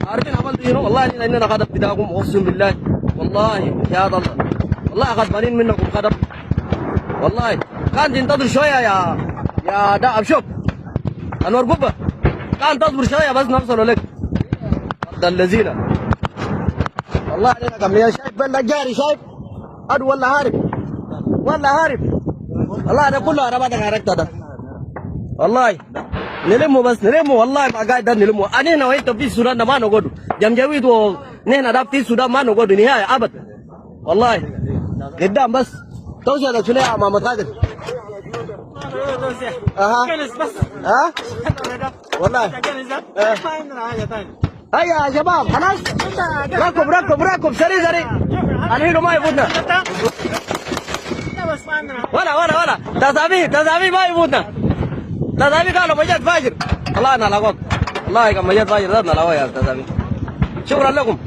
عارفين عملت شنو؟ والله اننا غضب بداكم اقسم بالله. والله يا الله والله غضبانين منكم غضب. والله كان تنتظر شويه يا دهب. شوف انور قبه كان تصبر شويه بس نوصلوا لك. ده الذين والله علينا كم يا شايف بلد جاري شايف اد ولا هارب ولا هارب. والله ده كله انا بعدك عرفت ده. والله نلمه بس نلمه. والله ما قاعد ده نلمه. انا وانت في السودان ما نقعد جمجويد ونحن ده في السودان ما نقعد نهايه ابدا. والله قدام بس توصل شنو يا محمد قادر. اها بس ها والله هيا يا شباب خلاص ركب سريع الحين ما يفوتنا ولا تسامي ما يفوتنا. تسامي كانوا مجد فاجر. والله انا لقوك والله كان مجد فاجر ذاتنا لقوك يا تسامي. شكرا لكم.